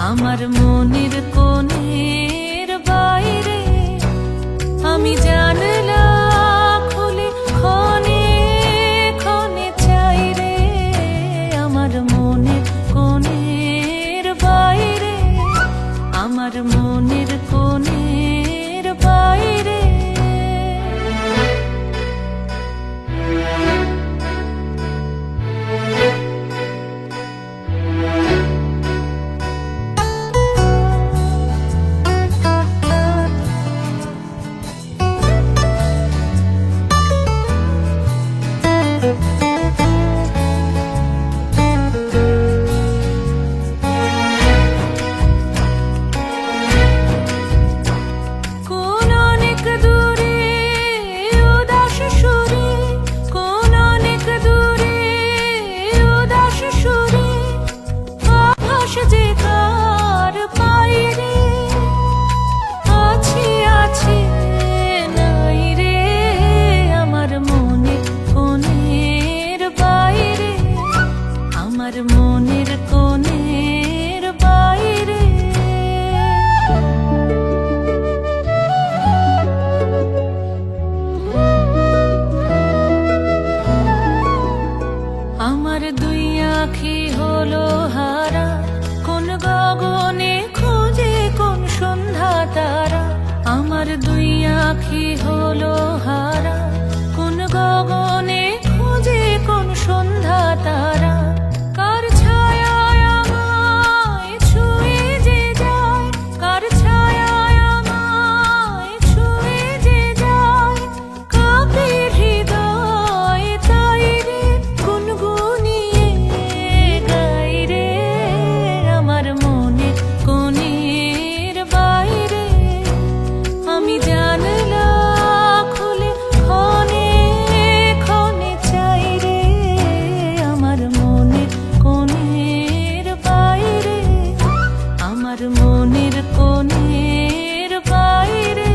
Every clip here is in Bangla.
আমার মনের কোণের বাইরে আমি জানলা খুলে ক্ষণে ক্ষণে চাই রে। আমার মনের কোণের বাইরে, আমার মনের কোণের বাইরে। আমার মনের কোণের বাইরে। আমার দুই আঁখি হলো হারা, কোন গগনে খুঁজে কোন সন্ধ্যা তারা। আমার দুই আঁখি হলো হারা, কোন গগনে খুঁজে কোন সন্ধ্যা তারা। মনের কোণের বাইরে।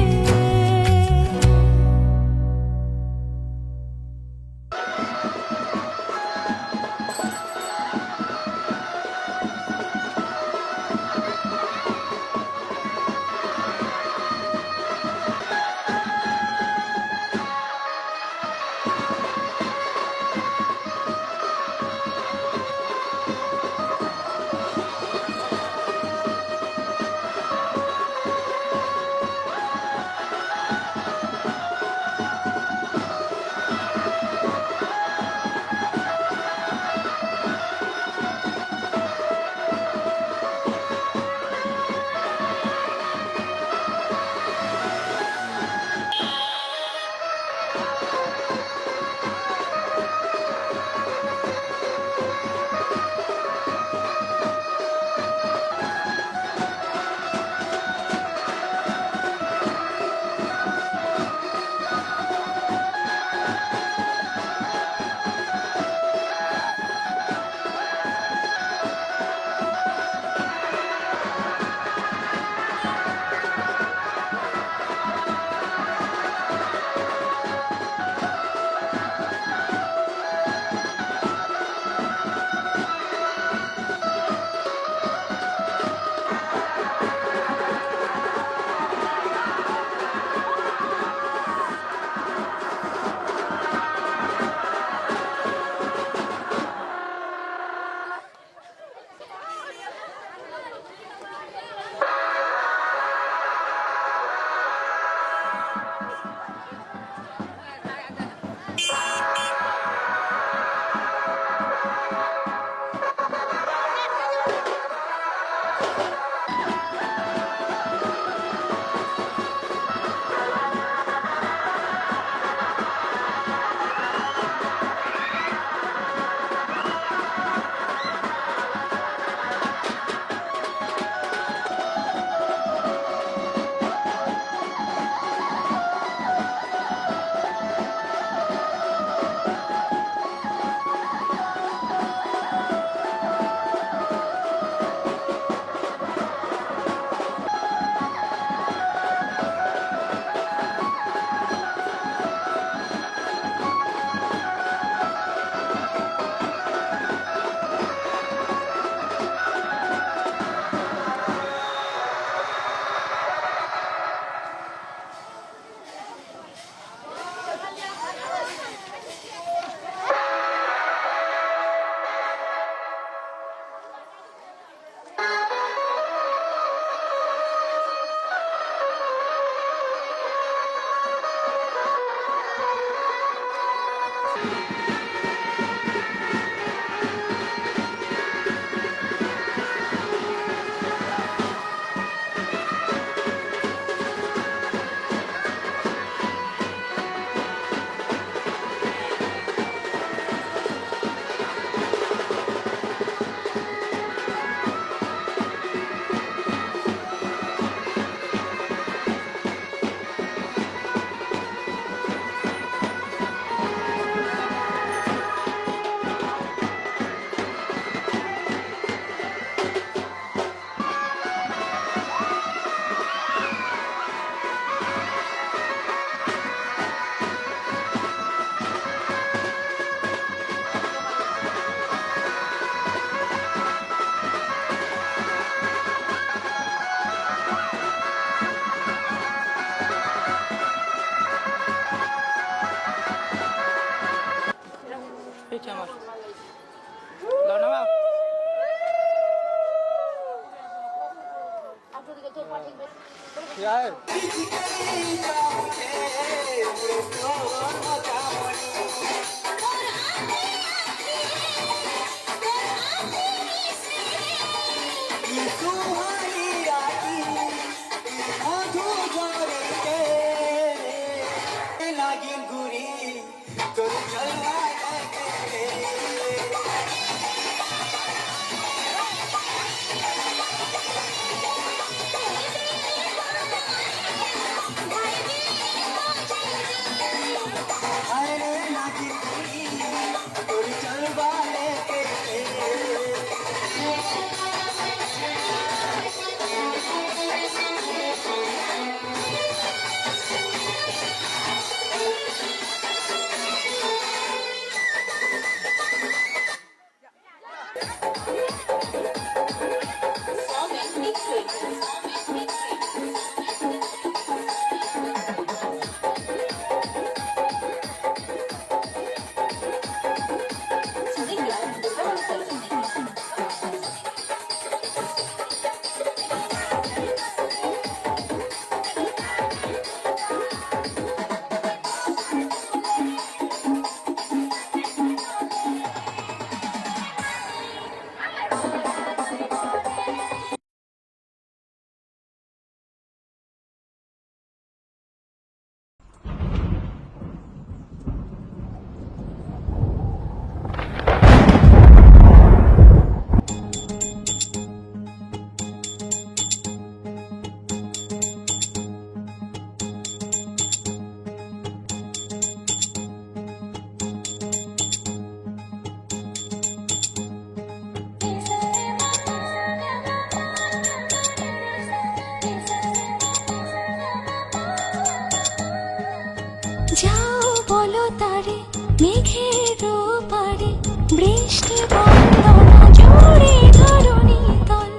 যাও বলো তারে মেঘের পারে বৃষ্টি বন্দনা জোরে ধরণী তল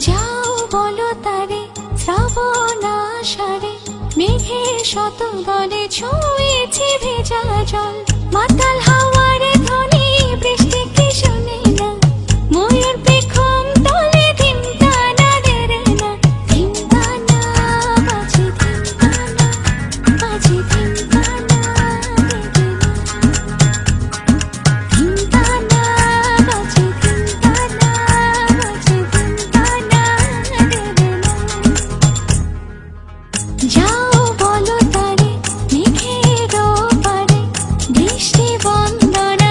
যাও বলো তারে শ্রাবণ আষাঢ়ে মেঘের শত দলে ছুঁয়েছে ভেজা জল মাতাল হাওয়ার ধ্বনি বৃষ্টিকে শোনে না ময়ূর পেখম তলে ধিমকানা দেরে না ধিমকানা বাজে ধিমকানা বাজে ধিমকানা ধিমকানা বাজে ধিমকানা বাজে ধিমকানা দেবে না যাও বলো তারে মেঘের পারে বৃষ্টি বন্দনা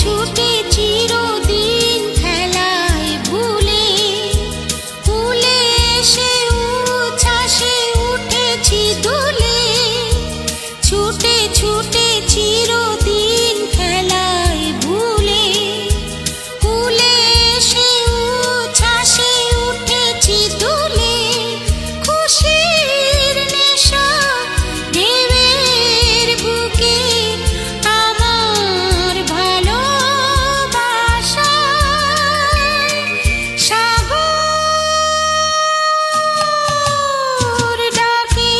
ছুটে চিরদিন খেলায় ভুলে, ভুলে এসে উচ্ছ্বাসে উঠেছি দুলে, ছুটে ছুটে চিরদিন খেলায় ভুলে, ভুলে এসে উচ্ছ্বাসে উঠেছি দুলে, খুশির নেশা ঢেউয়ের বুকে আমার ভালোবাসা সাগর ডাকে,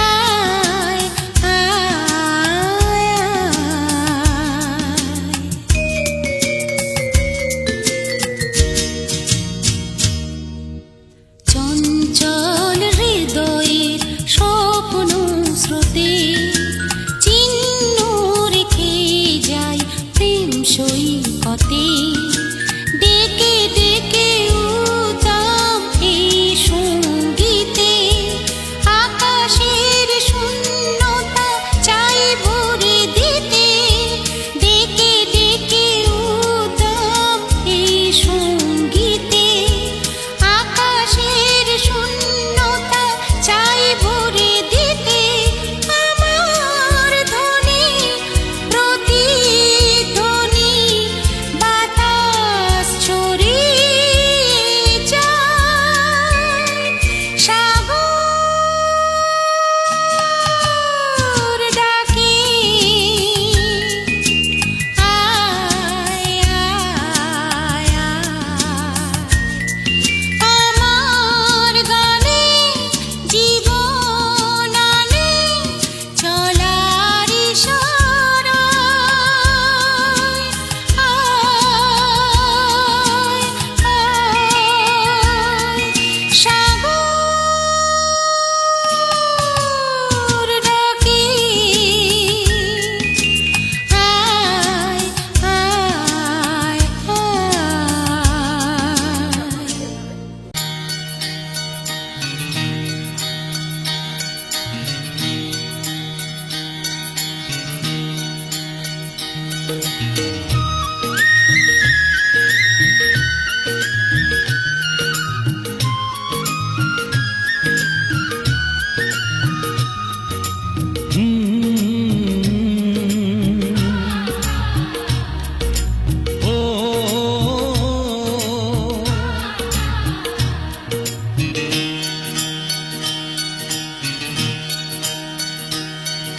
আয় আয় চঞ্চল হৃদয়ের স্বপ্ন স্রোতে চিহ্ন রেখে যায় প্রেম সৈকতে, ডেকে ডেকে উদাম এই সঙ্গীতে, আকাশের শূন্যতা চাই ভরে দিতে, ডেকে ডেকে উদাম এই সঙ্গীতে, আকাশের শূন্যতা চাই ভরে দিতে, আমার ধ্বনি প্রতিধ্বনি বাতাস ছড়িয়ে যায়, সাগর ডাকে, আয় আয় আমার গানে জীবন আনে চলার ইশারায়, আয় আয় সাগর ডাকে, আয় আয়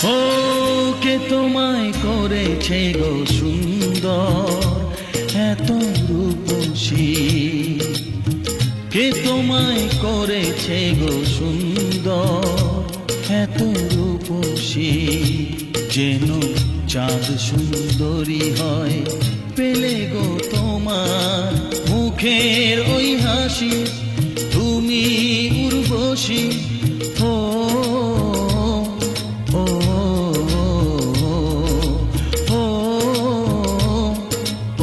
ও কে তোমায় করেছে গো সুন্দর এত রূপসী, কে তোমায় করেছে গো সুন্দর এত রূপসী, যেন চাঁদ সুন্দরী হয় পেলে গো তোমার মুখের ওই হাসি, তুমি উর্বশী, ও ও ও ও ও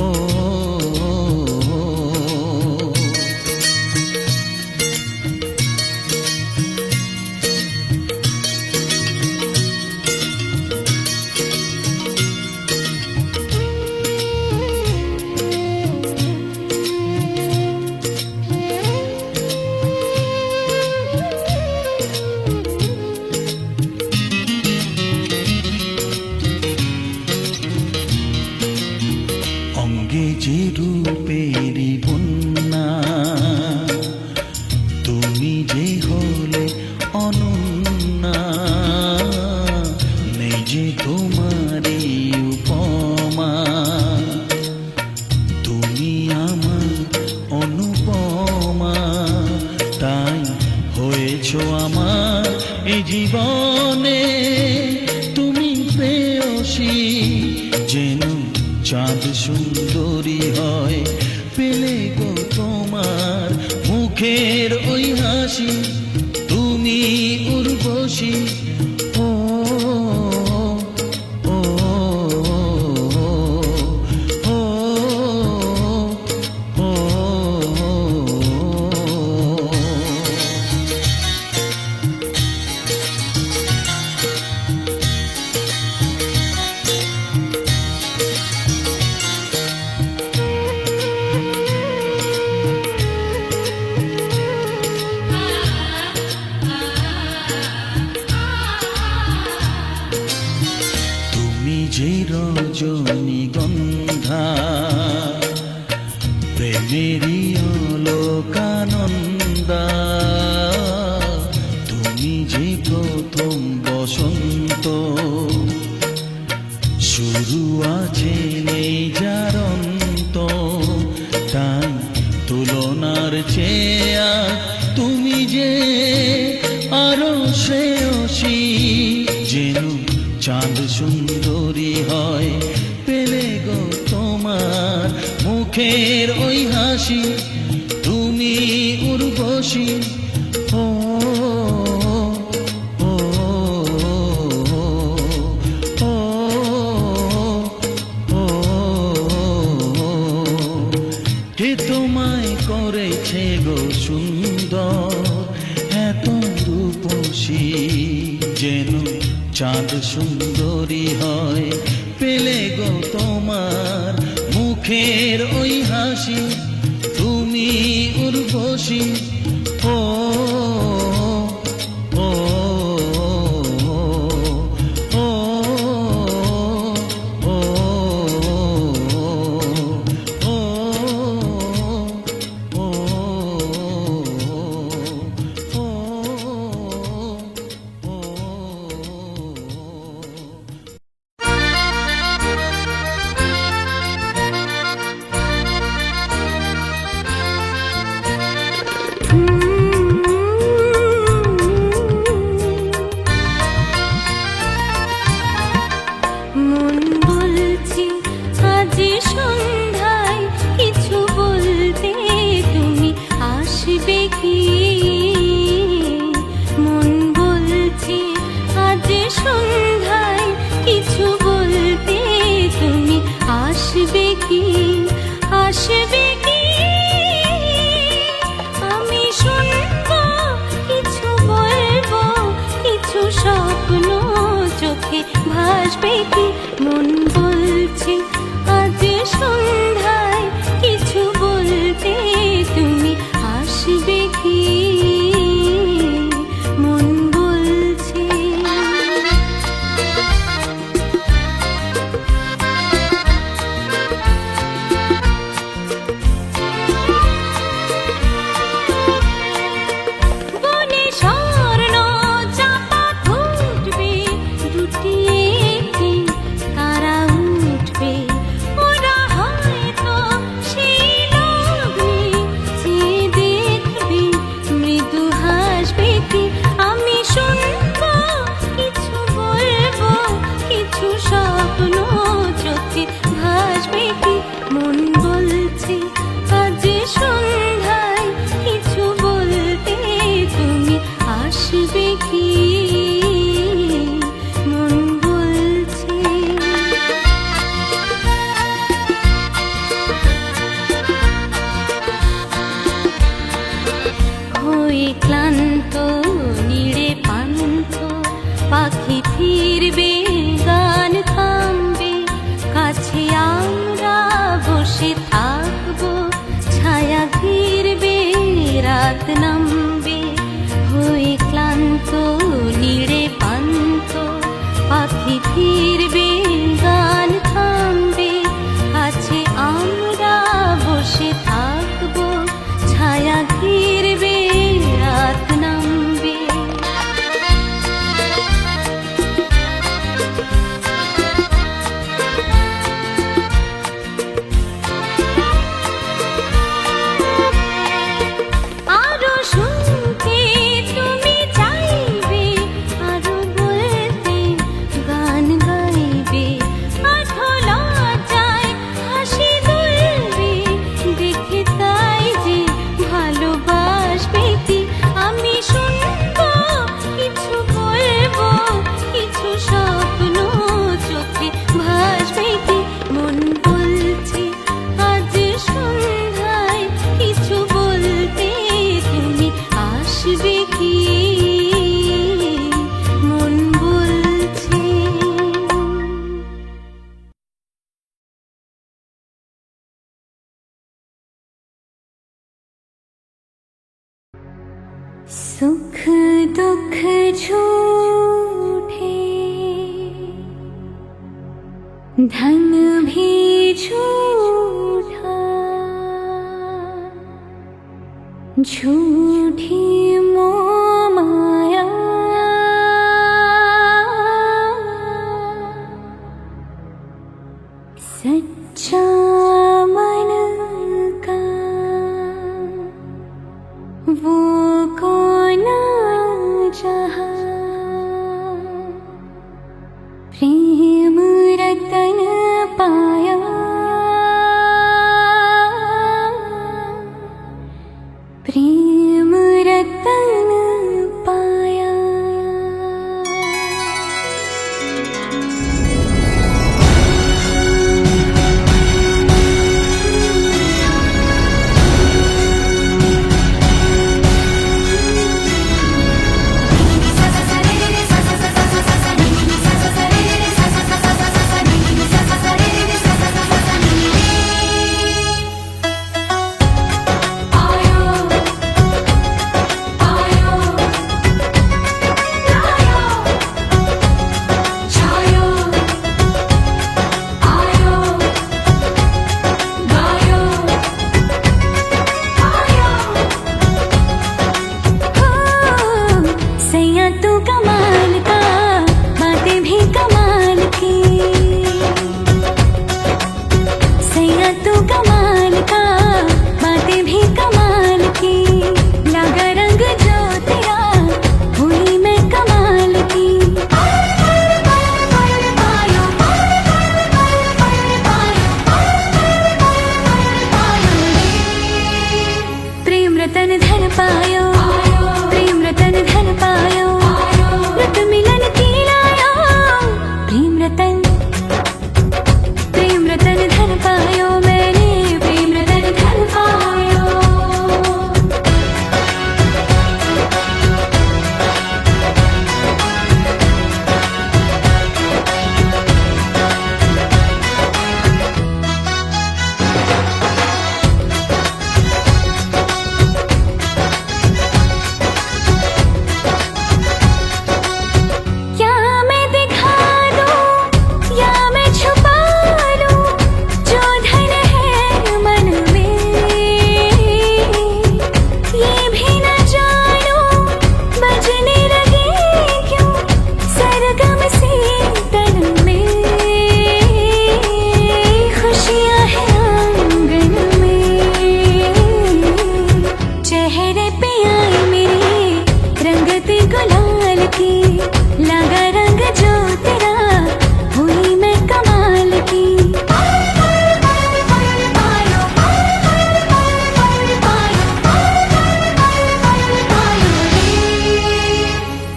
অঙ্গে যে রূপেরই বন্যা, তুমি যে হলে অনন্যা, নেই যে তোমারই উপমা, তুমি আমার অনুপমা, তাই হয়েছ আমার এই জীবনে তুমি প্রেয়সী, যেন চাঁদ সুন্দরী হয় পেলে গো তোমার মুখের ওই হাসি, তুমি উর্বশী, ও ও ও ও ও রজনীগন্ধা প্রেমেরই অলোকানন্দা তুমি যে প্রথম বসন্ত শুরু আছে নেই যার অন্ত তাই তুলনার চেয়া তুমি যে আরো শ্রেয়সী যেন চাঁদ সুন্দরী হয় পেলে গো তোমার মুখের ওই হাসি তুমি উর্বশী ও ও ও ও কে তোমায় করেছে গো সুন্দর এত রূপসী যেন চাঁদ সুন্দরী হয় পেলে গো তোমার মুখের ওই হাসি তুমি উর্বশী ও ও ও ও মন বলছে আজ সন্ধ্যায় কিছু বলতে তুমি আসবে কি মন বলছে আজ সন্ধ্যায় কিছু বলতে তুমি আসবে কি আসবে কি আমি শুনবো কিছু বলবো কিছু স্বপ্ন চোখে ভাসবে কি মন বলছে আজ সন্ধ্যায় কিছু বলতে তুমি আসবে কি মন বলছে বনে স্বর্ণ চাপা ফুটবে দুটি একটি তারা উঠবে ওরা হয়তো সেই লগ্নে চেয়ে দেখবে মৃদু হাসবে কি আমি শুনবো কিছু বলবো কিছু স্বপ্ন চোখে ভাসবে কি মন বলছে আজ সন্ধ্যায় কিছু বলতে তুমি আসবে কি মন বলছে হয়ে ক্লান্ত নীড়ে পান্ত পাখি ফিরবে গান থামবে কাছে আমরা বসে থাকবো ছায়া ঘিরবে রাত নামবে হয়ে ক্লান্ত নীড়ে পান্ত পাখি ফিরবে গান থামবে কাছে আমরা বসে থাকবো ছায়া ঘিরবে রাত নামবে আরো শুনতে তুমি চাইবে আরো বলতে গান গাইবে আধো লজ্জায় হাসি দুলবে দেখে তাই যে ভালোবাসবে কি আমি শুনবো কিছু বলবো কিছু স্বপ্ন চোখে ভাসবে কি মন বলছে আজ সন্ধ্যায় কিছু বলতে তুমি আসবে কি মন বলছে सुख दुख झूठे धन भी झूठा, झूठी मोह माया, सच्चा मन का वो कौन जहाँ, प्रेम रतन पाया, प्रेम रतन पाया। तू कमाल का, बातें भी कमाल की, सैया तू कमाल का, बातें भी कमाल की, लगा रंग जो तेरा हुई मैं कमाल की। प्रेम रतन धन पायो, प्रेम रतन धन पायो, रत मिलन की लाया, प्रेम रतन धन पायो, मैंने प्रेम रतन धन पायो। लगा रंग जो तेरा हुई मैं कमाल की।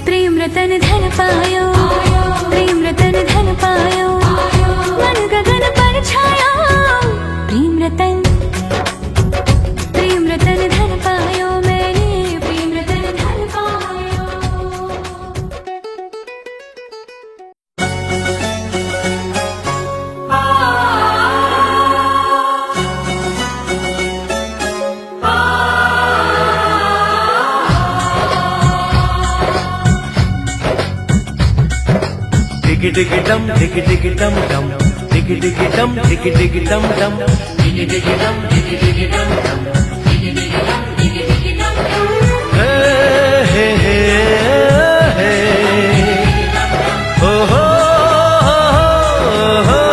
प्रेम रतन धन पायो, प्रेम रतन धन पायो, मन गगन पर छाया, प्रेम रतन धन पायो, मैंने प्रेम रतन धन पायो। Diggy diggy dum, diggy diggy dum dum, diggy diggy dum, diggy diggy dum dum, diggy diggy dum, diggy diggy dum dum, diggy diggy dum, diggy diggy dum dum. Hey hey hey hey, oh ho ho ho,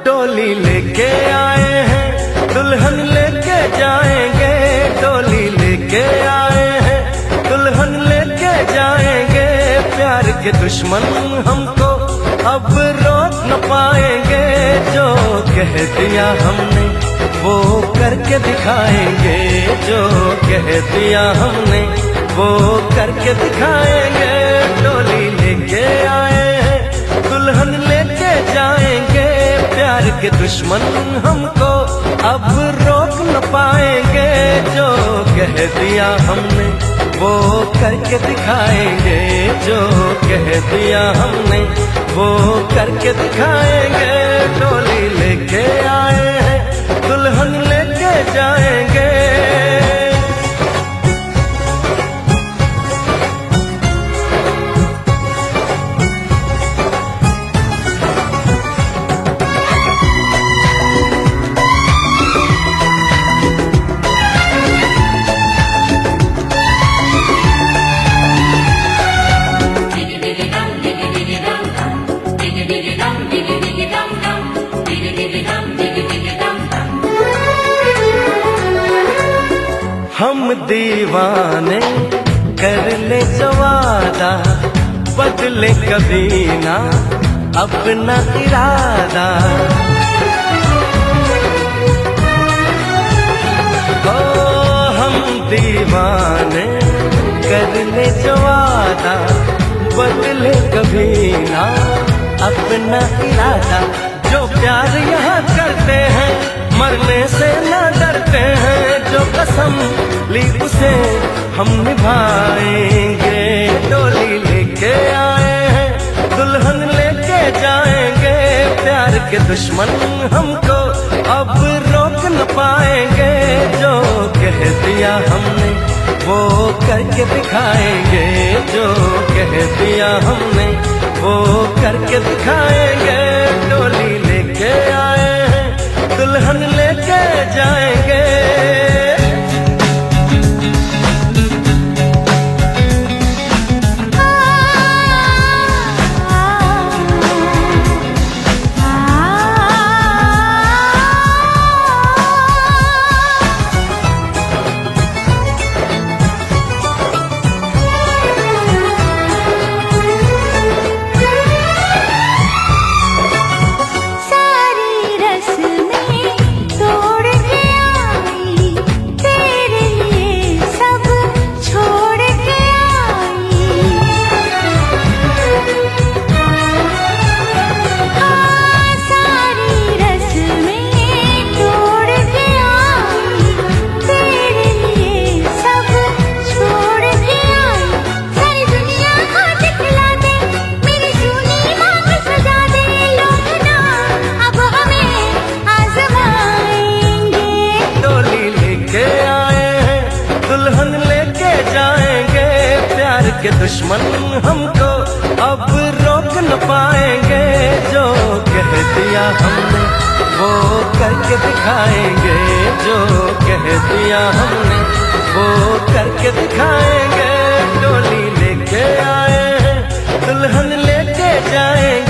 डोली लेके आए हैं, दुल्हन लेके जाएंगे, डोली लेके आए हैं, दुल्हन लेके जाएंगे, प्यार के दुश्मन हमको अब रोक न पाएंगे, जो कह दिया हमने वो करके दिखाएंगे, जो कह दिया हमने वो करके दिखाएंगे, डोली लेके आए हैं, दुल्हन लेके जाएंगे, प्यार के दुश्मन हमको अब रोक न पाएंगे, जो कह दिया हमने वो करके दिखाएंगे, जो कह दिया हमने वो करके दिखाएंगे, डोली लेके आए हैं, दुल्हन लेके जाएंगे। दीवाने कर ले जो वादा, बदले कभी ना अपना इरादा। ओ हम दीवाने कर ले जो वादा, बदले कभी ना अपना इरादा। जो प्यार यहाँ करते हैं मरने से ना डरते हैं, जो कसम ली उसे हम निभाएंगे। डोली लेके आए हैं दुल्हन लेके जाएंगे, प्यार के दुश्मन हमको अब रोक न पाएंगे। जो कह दिया हमने वो करके दिखाएंगे, जो कह दिया हमने वो करके दिखाएंगे। डोली लेके आए हैं दुल्हन लेके जाएंगे। के दुश्मन हमको अब रोक न पाएंगे। जो कह दिया हमने वो करके दिखाएंगे, जो कह दिया हमने वो करके दिखाएंगे। डोली लेके आए हैं दुल्हन लेके जाएंगे।